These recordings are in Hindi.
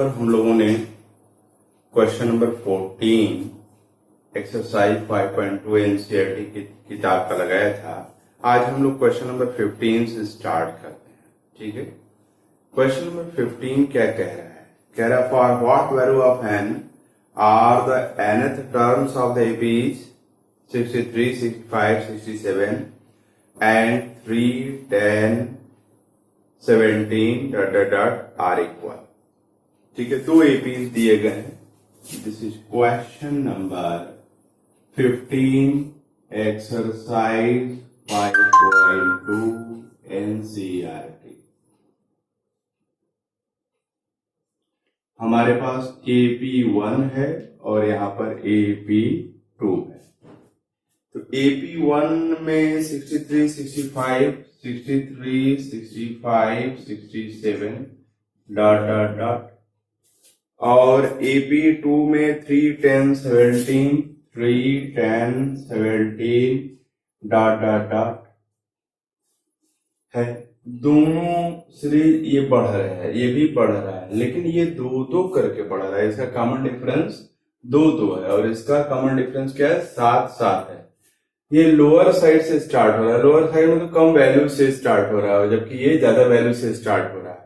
हम लोगों ने क्वेश्चन नंबर 14 एक्सरसाइज 5.2 एनसीईआरटी की किताब का लगाया था। आज हम लोग क्वेश्चन नंबर 15 से स्टार्ट करते हैं। ठीक है, क्वेश्चन नंबर 15 क्या कह रहा है? कह रहा है for what value of n are the nth terms of the APs 63, 65, 67 and 3, 10, 17 are equal. ठीक है, दो एपीज दिए गए हैं। This is question number 15 exercise 5.2 NCERT. हमारे पास AP1 है और यहां पर AP2 है। तो AP1 में 63, 65, 63, 65, 67 डॉट डॉट डॉट, और AP2 में 3, 10, 17, 3, 10, 17 डॉट डॉट डॉट है। दोनों सीरीज ये बढ़ रहे हैं, ये भी बढ़ रहा है, लेकिन ये दो दो करके बढ़ रहा है। इसका कॉमन डिफरेंस दो दो है और इसका कॉमन डिफरेंस क्या है? 7 7 है। ये लोअर साइड से स्टार्ट हो रहा है, लोअर साइड में तो कम वैल्यू से स्टार्ट हो रहा है, जबकि ये ज्यादा वैल्यू से स्टार्ट हो रहा है,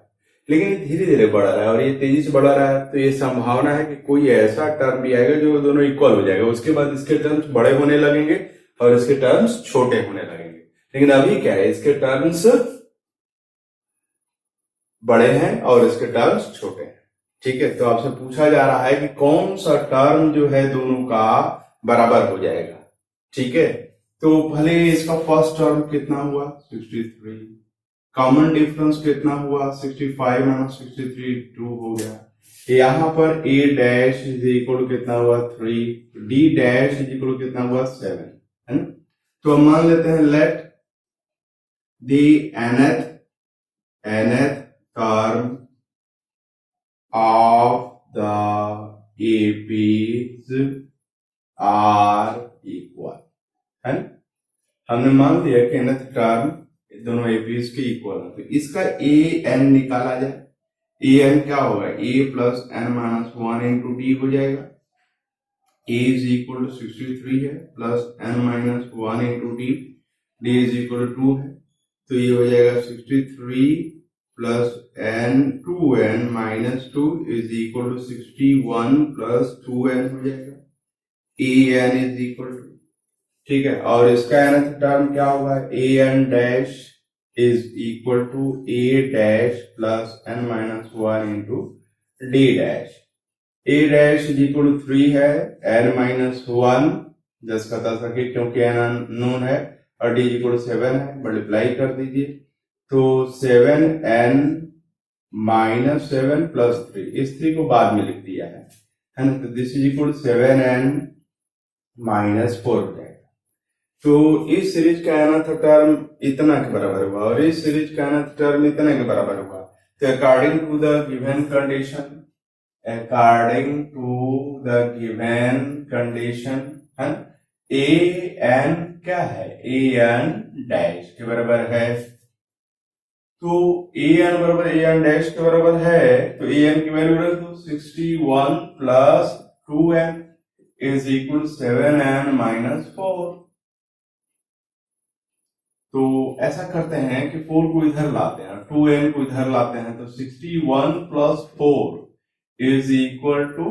लेकिन ये धीरे धीरे बढ़ रहा है और ये तेजी से बढ़ रहा है। तो ये संभावना है कि कोई ऐसा टर्म भी आएगा जो दोनों इक्वल हो जाएगा। उसके बाद इसके टर्म्स बड़े होने लगेंगे और इसके टर्म्स छोटे होने लगेंगे। लेकिन अभी क्या है? इसके टर्म्स बड़े हैं और इसके टर्म्स छोटे हैं। ठीक है, तो आपसे पूछा जा रहा है कि कौन सा टर्म जो है दोनों का बराबर हो जाएगा। ठीक है, तो भले इसका फर्स्ट टर्म कितना हुआ? 63। कॉमन डिफरेंस कितना हुआ? 65 माइनस 63 2 हो गया। यहां पर a डैश इज इक्वल कितना हुआ? 3। d डैश इज इक्वल कितना हुआ? 7, है ना? तो हम मान लेते हैं let the nth term of the APs are equal, है ना? हमने मान लिया कि nth टर्म दोनों एपीज के इक्वल है। तो इसका ए एन निकाला जाए। ए एन क्या होगा? A plus n minus 1 into d हो जाएगा। ए इज इक्वल टू 63 है plus n minus 1 into d, d is equal to 2 है। तो ये हो जाएगा 63 plus n 2n minus 2 is equal to 61 plus 2n हो जाएगा। A n is equal to, ठीक है, और इसका nth टर्म क्या होगा? A n dash is equal to a dash plus n minus 1 into d dash. A dash is equal to 3 है, एन माइनस 1 जस्ट का तस रखिए क्योंकि एन अननोन है, और डी इज इक्वल टू 7 है, मल्टीप्लाई कर दीजिए। तो 7n माइनस 7 प्लस 3, इस 3 को बाद में लिख दिया है ना? तो this is equal to 7n minus 4 हो जाएगा। तो इस सीरीज का nth टर्म इतना के बराबर हुआ और इस सीरीज का nth टर्म इतने के बराबर हुआ। तो according to the given condition, according to the given condition, है ए एन क्या है? ए एन डैश के बराबर है। तो ए एन बराबर ए एन डैश के बराबर है, तो ए एन की वैल्यू रख दो। 61 plus 2n is equal 7n minus 4। तो ऐसा करते हैं कि 4 को इधर लाते हैं, 2n को इधर लाते हैं, तो 61 प्लस 4 इज इक्वल टू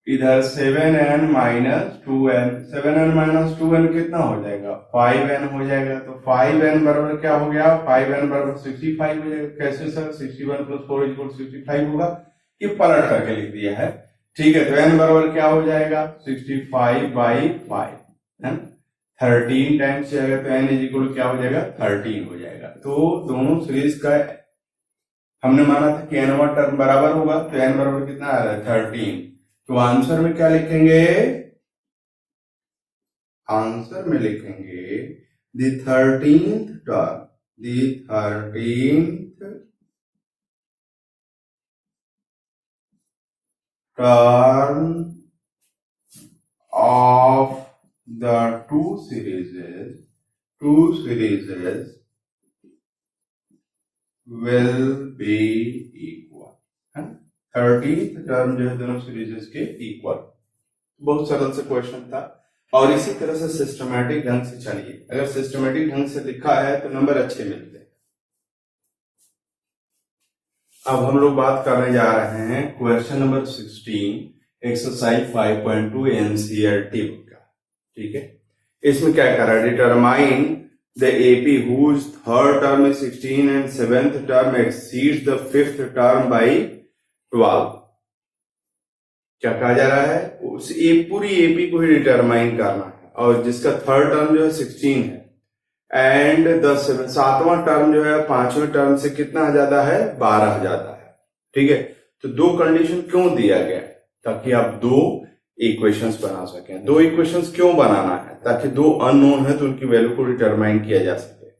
इधर 7n minus 2n। 7n minus 2n कितना हो जाएगा? 5n हो जाएगा। तो 5n बराबर क्या हो गया? 5n बराबर 65 हो जाएगा। कैसे सर? 61 प्लस 4 इक्वल 65 होगा। ये पलट करके लिख दिया है। ठीक है, तो n बराबर क्या हो जाएगा? 65 बाई 5, है ना? 13 टाइम्स जाएगा तो n इज इक्वल क्या हो जाएगा? 13 हो जाएगा। तो दोनों सीरीज का हमने माना था कि n टर्म बराबर होगा, तो n बराबर कितना आ रहा है? 13। तो आंसर में क्या लिखेंगे? आंसर में लिखेंगे the 13th term, the 13th term of the two series will be equal, है? 13th टर्म जो है दोनों सीरीज के इक्वल। बहुत सरल से क्वेश्चन था और इसी तरह से सिस्टमैटिक ढंग से चलिए, अगर सिस्टमैटिक ढंग से लिखा है तो नंबर अच्छे मिलते हैं। अब हम लोग बात करने जा रहे हैं क्वेश्चन नंबर 16 एक्सरसाइज 5.2 एनसीईआरटी का। ठीक है, इसमें क्या कह रहा है, determine the AP whose third term is 16 and seventh term exceeds the fifth term by 12। क्या कहा जा रहा है, उस पूरी एपी को ही डिटरमाइन करना है और जिसका थर्ड टर्म जो है 16 है एंड सातवां टर्म जो है पांचवें टर्म से कितना ज्यादा है, 12 ज्यादा है। ठीक है, तो दो कंडीशन क्यों दिया गया है, ताकि आप दो इक्वेशंस बना सकें। दो इक्वेशंस क्यों बनाना है, ताकि दो अननोन है तो उनकी वैल्यू को डिटरमाइन किया जा सके।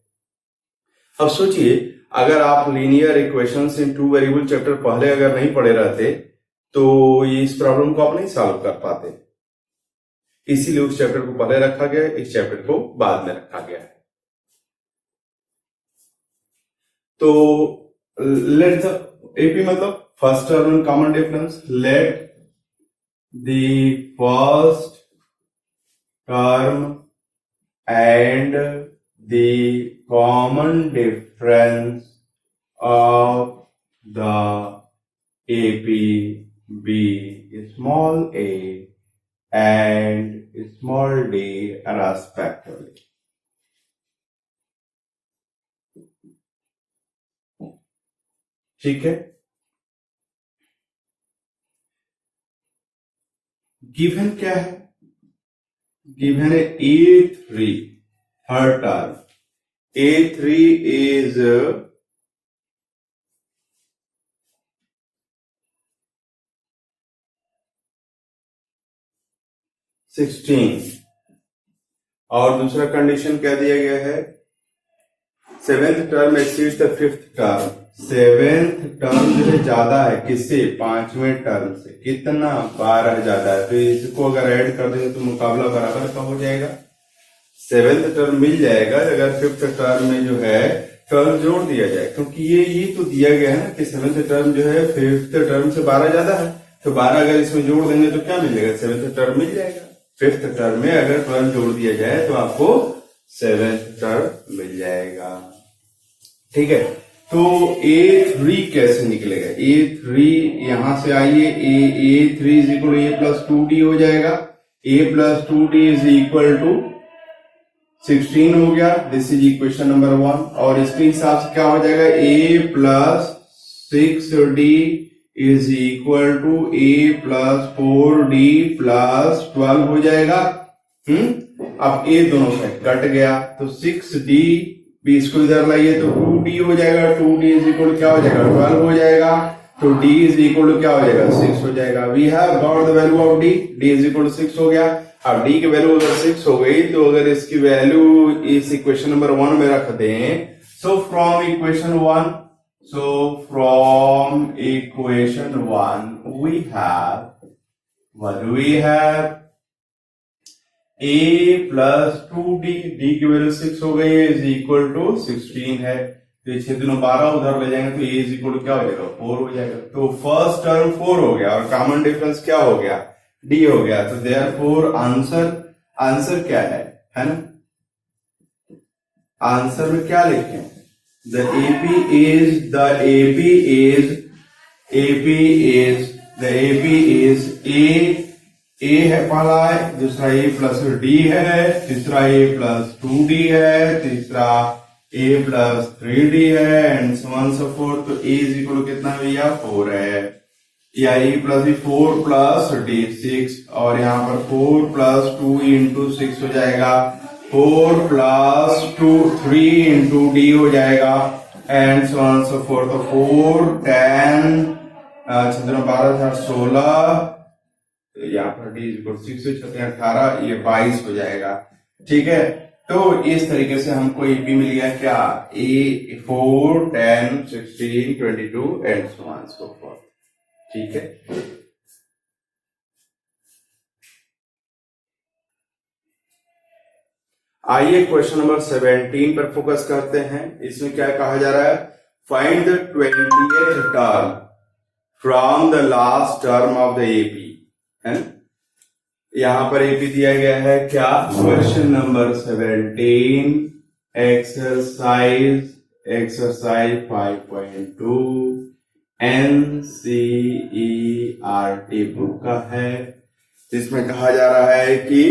अब सोचिए, अगर आप लीनियर इक्वेशंस इन टू वेरिएबल चैप्टर पहले अगर नहीं पढ़े रहते तो इस प्रॉब्लम को आप नहीं सॉल्व कर पाते, इसीलिए उस चैप्टर को पहले रखा गया, इस चैप्टर को बाद में रखा गया है। तो लेट द एपी मतलब first term common difference, let the first term and the common difference of the AP be small a and small d respectively। ठीक है, गिवन क्या है, गिवन है A3 third term, A3 is 16 और दूसरा कंडीशन क्या दिया गया है, seventh term exceeds the fifth term. Seventh term जो है ज्यादा है किससे, पांचवें टर्म से, कितना, 12 ज्यादा है। तो इसको अगर ऐड कर देंगे तो मुकाबला बराबर का हो जाएगा, सेवेंथ टर्म मिल जाएगा अगर फिफ्थ टर्म में जो है टर्म जोड़ दिया जाए, क्योंकि ये तो दिया गया है ना कि सेवेंथ टर्म जो है फिफ्थ टर्म से 12 ज्यादा है, तो 12 अगर इसमें जोड़ देंगे तो क्या मिलेगा, सेवेंथ टर्म मिल जाएगा। फिफ्थ टर्म में अगर टर्म जोड़ दिया जाए तो आपको सेवेंथ टर्म मिल जाएगा। ठीक है, तो A3 कैसे निकलेगा, A3 यहां से आइए, A3 is equal to A plus 2D हो जाएगा, A plus 2D is equal to 16 हो गया, दिस इज इक्वेशन नंबर 1। और इसके हिसाब से क्या हो जाएगा, A plus 6D is equal to A plus 4D plus 12 हो जाएगा। अब A दोनों से कट गया तो 6D भी इसको इधर लाइए तो 2D हो जाएगा, 2D इज इक्वल क्या हो जाएगा, 12 हो जाएगा, तो D इज इक्वल टू क्या हो जाएगा, 6 हो जाएगा। We have got the value of D, D is equal to 6 हो गया। अब D की वैल्यू अगर 6 हो गई तो अगर इसकी वैल्यू इस इक्वेशन नंबर 1 में रख दें, so from equation 1 we have, what do we have, A plus 2D, D की वैल्यू 6 हो गई है, इज इक्वल टू 16 है, तो ये 6 दूनो 12 उधर ले जाएंगे तो A इज इक्वल टू क्या हो जाएगा, 4 हो जाएगा। तो फर्स्ट टर्म 4 हो गया और कॉमन डिफरेंस क्या हो गया, D हो गया। तो देयरफॉर आंसर क्या है ना, आंसर में क्या लिखें, the AP is A है पहला है, दूसरा A प्लस D है, तीसरा A प्लस 2D है, तीसरा A प्लस 3D है and so on so fourth. तो A इज इक्वल कितना है भैया, 4 है, या A plus B 4 plus D 6, और यहाँ पर 4 प्लस 2 इंटू 6 हो जाएगा, 4 प्लस 2 3 इंटू D हो जाएगा and so on so fourth. तो 4 10 12 16, यहाँ पर D इक्वल 6 18, ये 22 हो जाएगा। ठीक है, तो इस तरीके से हमको AP मिल गया क्या, A 4 10 16 22 and so on so fourth. ठीक है, आइए क्वेश्चन नंबर 17 पर फोकस करते हैं। इसमें क्या कहा जा रहा है, find the 20th term from the last term of the AP, है ना। यहां पर एपी दिया गया है क्या, question number 17, exercise 5.2 NCERT book का है। जिसमें कहा जा रहा है कि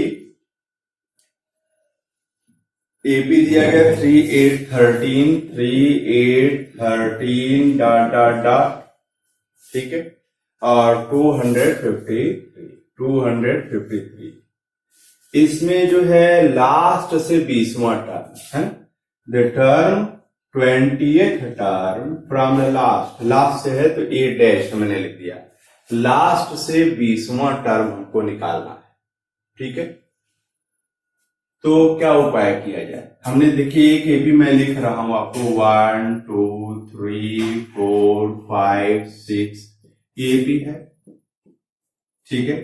एपी दिया गया 3813 डॉट, ठीक है, और 253 इसमें जो है लास्ट से 20वां टर्म है, the term 20th term from the last से है तो ए डैश मैंने लिख दिया, लास्ट से 20वां टर्म हमको निकालना है, ठीक है। तो क्या उपाय किया जाए, हमने देखिए एक एपी मैं लिख रहा हूं आपको 1 2 3 4 5 6 एपी है, ठीक है।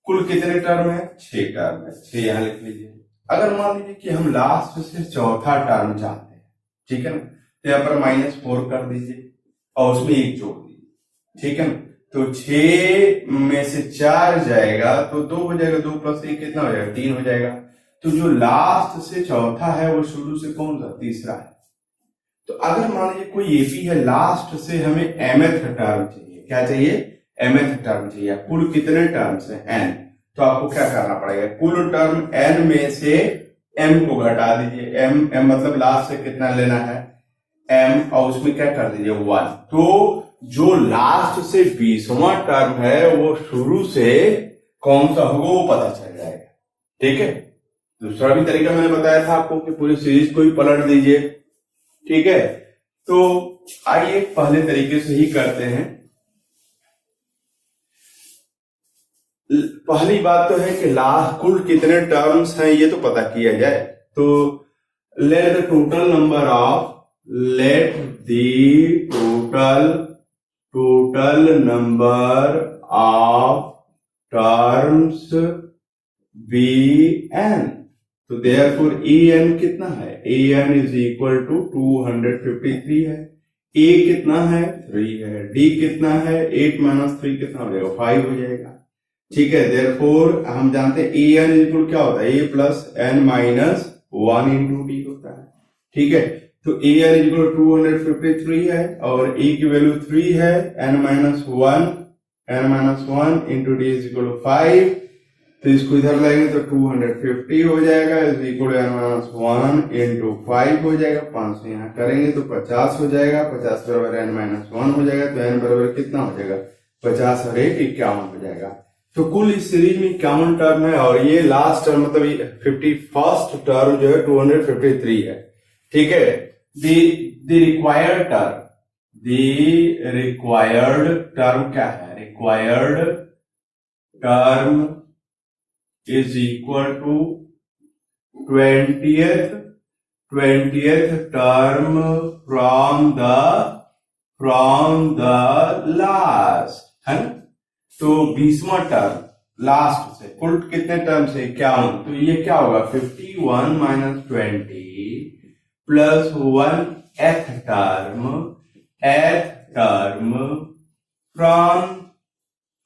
कुल कितने टर्म है, 6 टर्म है, 6 यहां लिख लीजिए। अगर मान लीजिए कि हम लास्ट से चौथा टर्म चाहते हैं, ठीक है ना, तो यहां पर -4 कर दीजिए और उसमें 1 जोड़ दीजिए, ठीक है ना। तो 6 में से 4 जाएगा तो 2 हो जाएगा, 2 + 1 कितना हो जाएगा, 3 हो जाएगा। तो जो लास्ट से चौथा है वो शुरू से कौन सा, तीसरा है। तो अगर मान लीजिए कोई एपी है, लास्ट से हमें mth टर्म चाहिए, क्या चाहिए, mth टर्म चाहिए। कुल कितने टर्म्स है, n, तो आपको क्या करना पड़ेगा, कुल टर्म n में से m को घटा दीजिए, m मतलब लास्ट से कितना लेना है, m, और उसमें क्या कर दीजिए 1। तो जो लास्ट से 20वां टर्म है वो शुरू से कौन सा होगा वो पता चल जाएगा, ठीक है। दूसरा भी तरीका मैंने बताया था आपको कि पूरी सीरीज को ही पलट दीजिए, ठीक है। तो आइए पहले तरीके से ही करते हैं। पहली बात तो है कि लास्ट कुल कितने टर्म्स हैं ये तो पता किया जाए। तो let the total number of, let the total number of terms be n। तो देयरफॉर an कितना है, an इज इक्वल टू 253 है, a कितना है 3 है, d कितना है 8 - 3 कितना हो जाएगा 5 हो जाएगा, ठीक है। देयरफॉर हम जानते हैं an इज इक्वल क्या होता है, a + n - 1 × d होता है, ठीक है। तो an इज इक्वल 253 है और a की वैल्यू 3 है, n - 1 × d इज इक्वल 5। तो इसको इधर लाएंगे तो 250 हो जाएगा, इज इक्वल n - 1 × 5 हो जाएगा, 5 से यहाँ करेंगे तो 50 हो जाएगा, 50 बराबर n - 1 हो जाएगा। तो n बराबर कितना हो जाएगा, 50 और 1 51 हो जाएगा। तो कुल इस सीरीज में 51 टर्म है और ये लास्ट टर्म मतलब 51st टर्म जो है 253 है, ठीक है। द रिक्वायर्ड टर्म क्या है, required term is equal to 20th term from the last, है ना। तो 20वां टर्म लास्ट से, कुल कितने टर्म से 51, तो ये क्या होगा 51 - 20 + 1 th term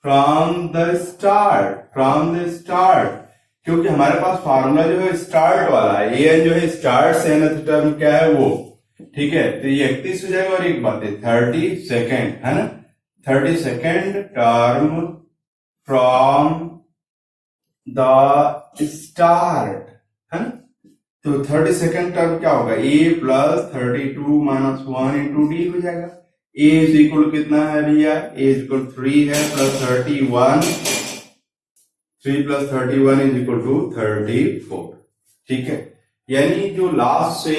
from the start, क्योंकि हमारे पास फार्मूला जो है स्टार्ट वाला है, an जो है स्टार्ट से nth टर्म क्या है वो, ठीक है। तो ये 31 हो जाएगा और एक बात है 32nd, है ना, 32nd term from the start, है ना। तो 32nd टर्म क्या होगा, a + 32 - 1 × d हो जाएगा। a इज इक्वल कितना है भैया, a इज इक्वल 3 है + 31, 3 + 31 इज इक्वल टू 34, ठीक है। यानी जो लास्ट से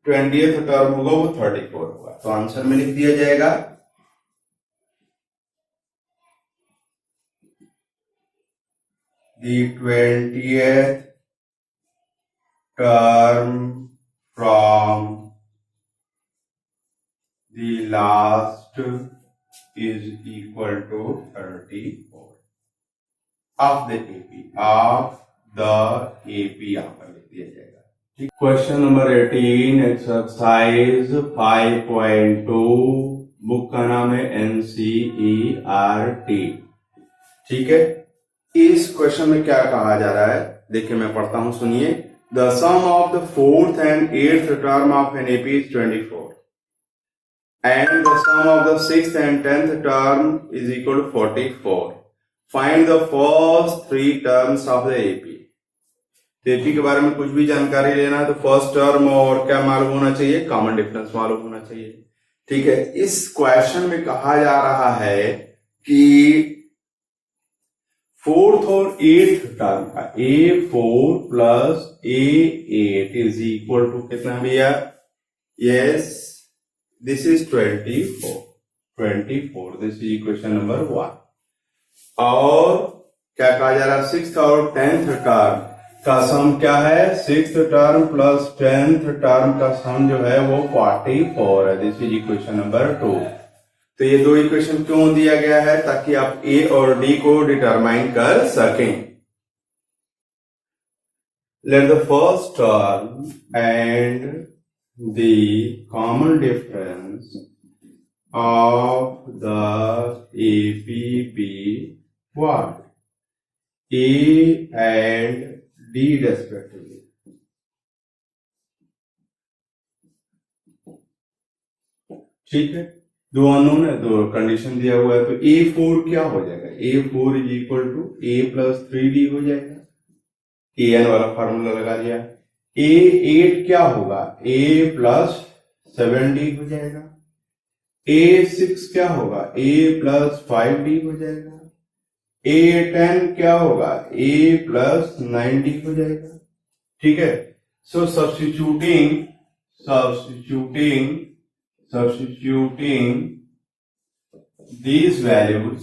20th टर्म होगा वो 34 होगा। तो आंसर में लिख दिया जाएगा the 20th term from the last is equal to 34 of the AP, यहाँ पर लिख दिया जाएगा, ठीक। क्वेश्चन नंबर 18 एक्सरसाइज 5.2 बुक का नाम है NCERT। ठीक है, इस क्वेश्चन में क्या कहा जा रहा है, देखिए मैं पढ़ता हूं, सुनिए। The sum of the 4th and 8th term of an AP is 24 and the sum of the 6th and 10th term is equal to 44. Find the first 3 terms of the AP। AP के बारे में कुछ भी जानकारी लेना है तो फर्स्ट टर्म और क्या मालूम होना चाहिए, कॉमन डिफरेंस मालूम होना चाहिए। ठीक है, इस क्वेश्चन में कहा जा रहा है कि 4th और 8th टर्म का A4 plus A8 is equal to कितना भैया, yes this is 24, this is equation number 1। और क्या कहा जा रहा है, 6th और 10th टर्म का सम क्या है, 6th term plus 10th term का सम जो है वो 44 है, दिस इज इक्वेशन नंबर 2। तो ये दो इक्वेशन क्यों दिया गया है, ताकि आप ए और डी को डिटरमाइन कर सकें। Late the first term and the common difference of the AP be what, A and D respectively। ठीक है, दो अननोन है, दो कंडीशन दिया हुआ है, तो A4 क्या हो जाएगा, A4 is equal to A plus 3D हो जाएगा, AN वाला फार्मूला लगा दिया। A8 क्या होगा, A प्लस 7D हो जाएगा। A6 क्या होगा, A प्लस 5D हो जाएगा। A10 क्या होगा, A प्लस 9D हो जाएगा। ठीक है, सो substituting these values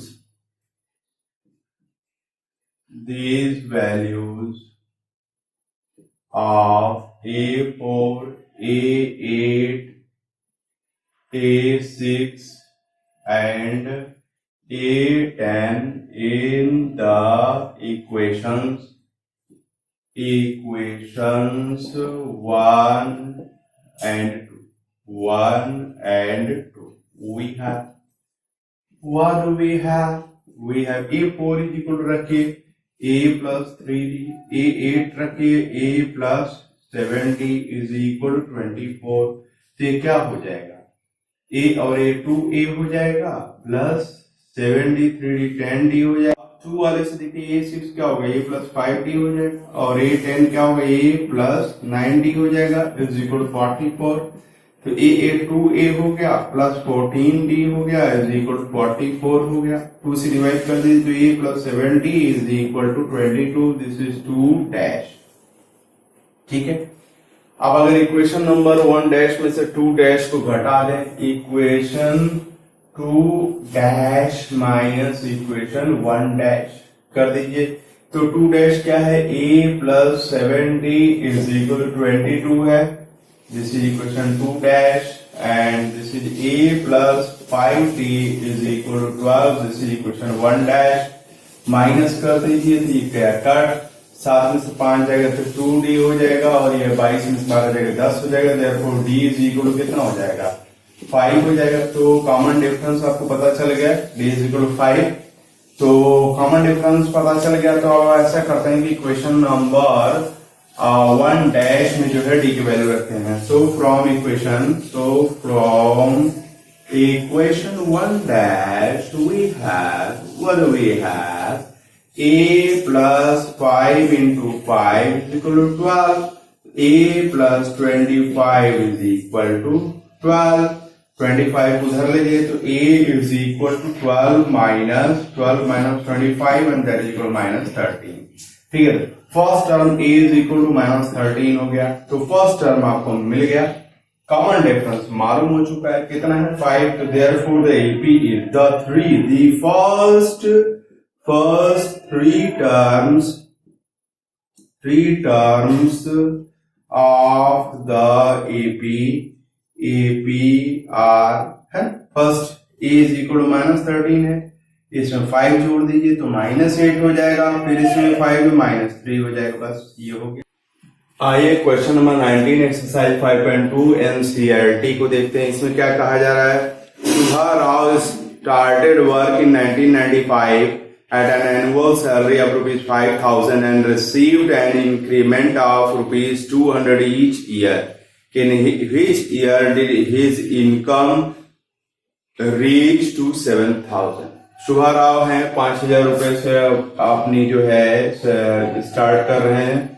of A4, A8, A6 and A10 in the equations 1 and 2 we have, what do we have, we have A4 is equal to रखिए A plus 3D, A8 रखिए A plus 7D is equal to 24। तो ये क्या हो जाएगा, A और A 2A हो जाएगा प्लस 7D 3D 10D हो जाएगा। 2 वाले से देखिए A6 क्या होगा, A प्लस 5D हो जाएगा, और A10 क्या होगा, A प्लस 9D हो जाएगा इज इक्वल टू 44। तो A8 2A हो गया प्लस 14D हो गया इज इक्वल टू 44 हो गया। 2 से डिवाइड कर दीजिए तो A plus 7D is equal to 22, this is 2 dash. ठीक है, अब अगर इक्वेशन नंबर 1 डैश में से 2 डैश को घटा दें, equation 2 dash minus equation 1 dash कर दीजिए, तो 2 डैश क्या है, A plus 7D is equal to 22 है, this is equation 2 dash, and this is A plus 5D is equal to 12, this is equation 1 dash. Minus कर दीजिए तो ये क्या कट, 7 में से 5 जाएगा तो 2D हो जाएगा, और ये 22 में से 12 जाएगा 10 हो जाएगा, therefore D is equal to कितना हो जाएगा, 5 हो जाएगा। तो कॉमन डिफरेंस आपको पता चल गया, D इज इक्वल टू 5। तो कॉमन डिफरेंस पता चल गया, तो अब ऐसा करते हैं कि क्वेश्चन नंबर 1 डैश में जो है D की वैल्यू रखते हैं। So from equation 1 dash we have, what do we have, A plus 5 into 5 is equal to 12, A plus 25 is equal to 12, 25 को उधर ले जाइए तो A is equal to 12 minus 25 and that is equal to minus 13। ठीक है, first term A is equal to minus 13 हो गया, तो फर्स्ट टर्म आपको मिल गया। कॉमन डिफरेंस मालूम हो चुका है, कितना है 5, तो therefore the AP is the first 3 terms of the AP are है, first A is equal to minus 13 है, इसमें 5 जोड़ दीजिए तो माइनस 8 हो जाएगा, फिर इसमें 5 में माइनस 3 हो जाएगा, बस ये हो गया। आइए क्वेश्चन नंबर 19 एक्सरसाइज 5.2 NCERT को देखते हैं। इसमें क्या कहा जा रहा है, to Shubha Rao started work in 1995 at an annual salary of rupees 5,000 and received an increment of rupees 200 each year. In which year did his income reach to 7,000? शुभा राव हैं 5,000 रुपए से अपनी जो है स्टार्ट कर रहे हैं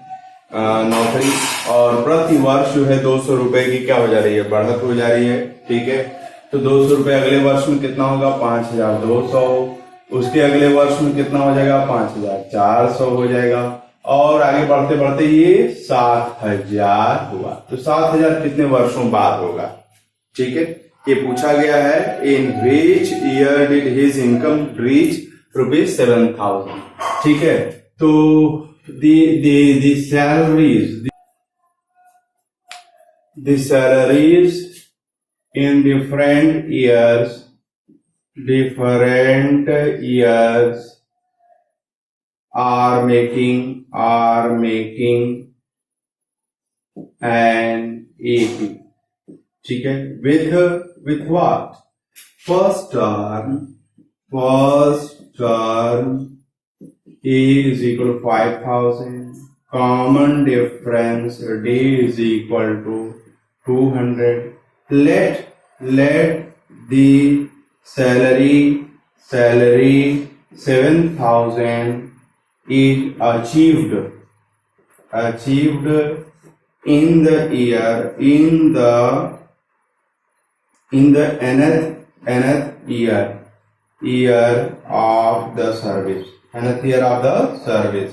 नौकरी, और प्रति वर्ष जो है 200 रुपए की क्या हो जा रही है, बढ़त हो जा रही है। ठीक है, तो 200 रुपए अगले वर्ष में कितना होगा, 5,200। उसके अगले वर्ष में कितना हो जाएगा, 5,400 हो जाएगा, और आगे बढ़ते बढ़ते ये 7,000 हुआ। तो 7,000 कितने वर्षों बाद होगा। ठीक है, ये पूछा गया है in which year did his income reach rupees 7,000। ठीक है, तो the salaries in different years are making an AP। ठीक है, with what? First term A is equal to 5,000, common difference D is equal to 200. Let the salary 7,000 is achieved in the year nth year of the service, nth year of the service।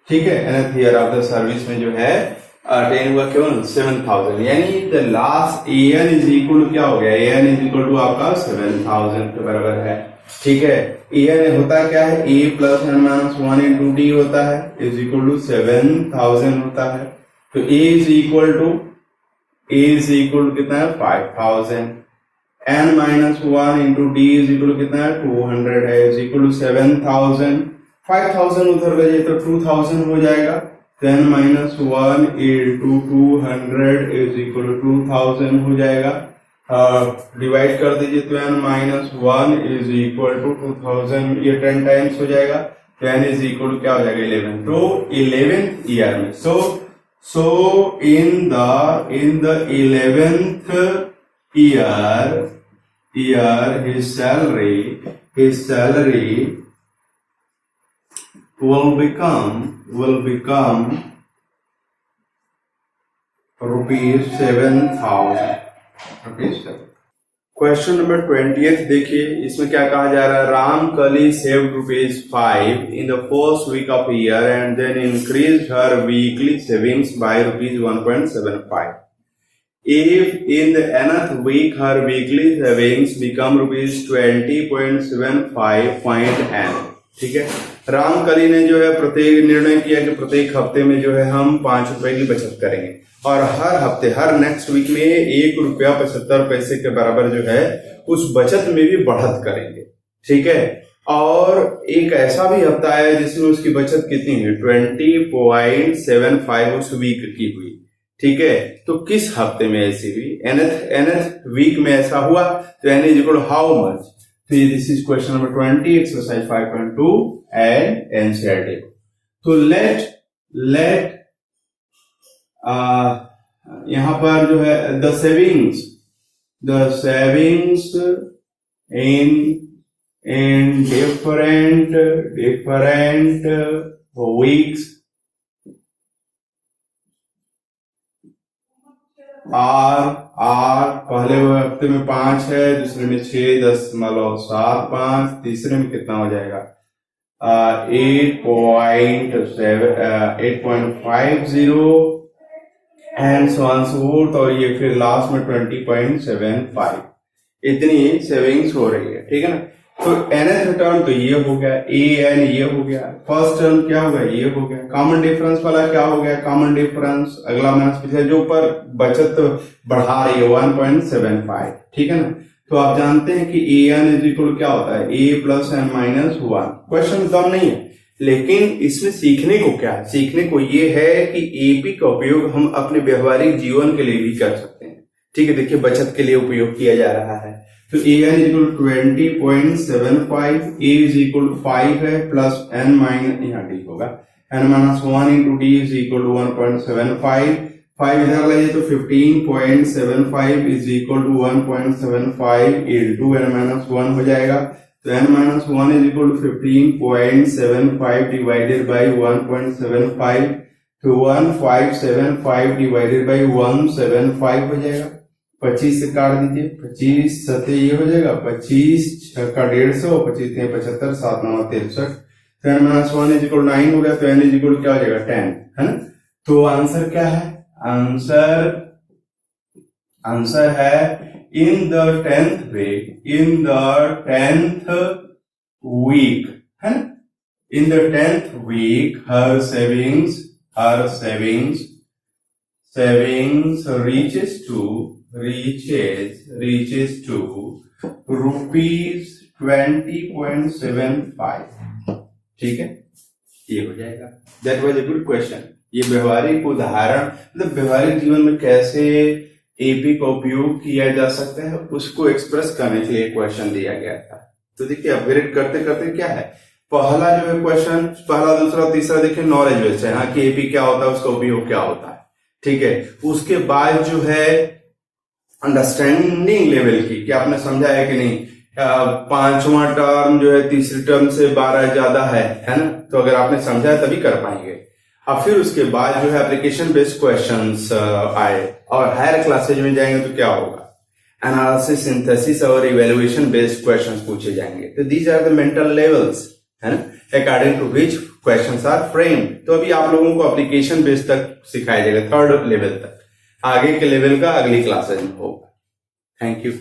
ठीक है, nth year of the service में जो है अटेन हुआ क्यों 7,000, यानी the last an is equal क्या हो गया, an इज इक्वल टू आपका 7,000 के बराबर है। ठीक है, an होता क्या है, a plus n minus 1 into d होता है, इज इक्वल टू 7,000 होता है। तो a इज इक्वल टू कितना है 5,000, n minus 1 into d is equal to कितना है 200 है, इज इक्वल टू 7,000। 5,000 उधर ले जाए तो 2,000 हो जाएगा, 10 minus 1 into 200 is equal to 2,000 हो जाएगा। डिवाइड कर दीजिए तो n minus 1 is equal to 2,000, ये 10 टाइम्स हो जाएगा, तो n इज इक्वल टू क्या हो जाएगा 11। तो 11th ईयर में so in the 11th year his salary will become rupees 7,000। Question number 20th देखिए, इसमें क्या कहा जा रहा है, राम कली saved rupees 5 in the first week of a year and then increased her weekly savings by rupees 1.75. If in the nth week her weekly savings become rupees 20.75 ठीक है, रामकली ने जो है प्रत्येक निर्णय किया कि प्रत्येक हफ्ते में जो है हम 5 रुपए की बचत करेंगे, और हर हफ्ते हर नेक्स्ट वीक में 1 रुपया 75 पैसे के बराबर जो है उस बचत में भी बढ़त करेंगे। ठीक है, और एक ऐसा भी हफ्ता है जिसमें उसकी बचत कितनी हुई 20.75 उस वीक की हुई। ठीक है, तो किस हफ्ते में ऐसी हुई, nth वीक में ऐसा हुआ, तो n is equal to how much. तो this is question number 20 exercise 5.2 and NCERT. तो लेट यहां पर जो है the savings in different weeks are पहले हफ्ते में 5 है, दूसरे में 6.75, तीसरे में कितना हो जाएगा 8.50 and so on so fourth, और ये फिर लास्ट में 20.75। इतनी सेविंग्स हो रही है। ठीक है ना, तो nth टर्म तो ये हो गया, an ये हो गया, फर्स्ट टर्म क्या हो गया, ये हो गया, कॉमन डिफरेंस वाला क्या हो गया, कॉमन डिफरेंस अगला माइनस पिछले, जो ऊपर बचत बढ़ा रही है 1.75। ठीक है ना, तो आप जानते हैं कि an इज इक्वल क्या होता है, a plus n minus 1। Question कम नहीं है, लेकिन इसमें सीखने को क्या है, सीखने को ये है कि एपी का उपयोग हम अपने व्यवहारिक जीवन के लिए भी कर सकते हैं। ठीक है, देखिए बचत के लिए उपयोग किया जा रहा है, तो a n is equal 20.75, a is equal 5 है प्लस एन माइनस, यहाँ डी होगा n minus 1 into d is equal to 1.75, 5 इधर लाइए तो 15.75 is equal to 1.75 into n minus 1 हो जाएगा। तो n minus 1 is equal to 15.75 divided by 1.75, तो 1575 डिवाइडेड बाई 175 हो जाएगा। 25 से काट दीजिए, 25 सत्ते ये हो जाएगा, 25 का 150, 25 75, 7 9 63, तो n माइनस 1 इज इक्वल 9 हो गया, तो n इज इक्वल क्या हो जाएगा 10, है ना। तो आंसर क्या है, आंसर है in the 10th week, है ना, in the 10th week her savings reaches to rupees 20.75, ठीक है, ये हो जाएगा। That was a good question। ये व्यवहारिक उदाहरण, मतलब व्यवहारिक जीवन में कैसे एपी का उपयोग किया जा सकता है उसको एक्सप्रेस करने के लिए क्वेश्चन दिया गया था। तो देखिए अपग्रेड करते करते क्या है, पहला जो है क्वेश्चन, पहला दूसरा तीसरा देखिए नॉलेज बेस्ड है, हाँ कि एपी क्या होता है, उसका उपयोग क्या होता है, ठीक है। उसके बाद जो है अंडरस्टैंडिंग लेवल की, क्या आपने समझा है कि नहीं, पांचवा टर्म जो है तीसरी टर्म से 12 ज्यादा है ना, तो अगर आपने समझा है तभी कर पाएंगे। अब फिर उसके बाद जो है एप्लीकेशन बेस्ड क्वेश्चंस आए, और हायर क्लासेज में जाएंगे तो क्या होगा, एनालिसिस, सिंथेसिस और इवैल्यूएशन बेस्ड क्वेश्चंस पूछे जाएंगे। तो these are the mental levels, है ना, according to which questions are framed. तो अभी आप लोगों को एप्लीकेशन बेस्ड तक सिखाया जाएगा, 3rd लेवल तक, आगे के लेवल का अगली क्लासेज में होगा। Thank you.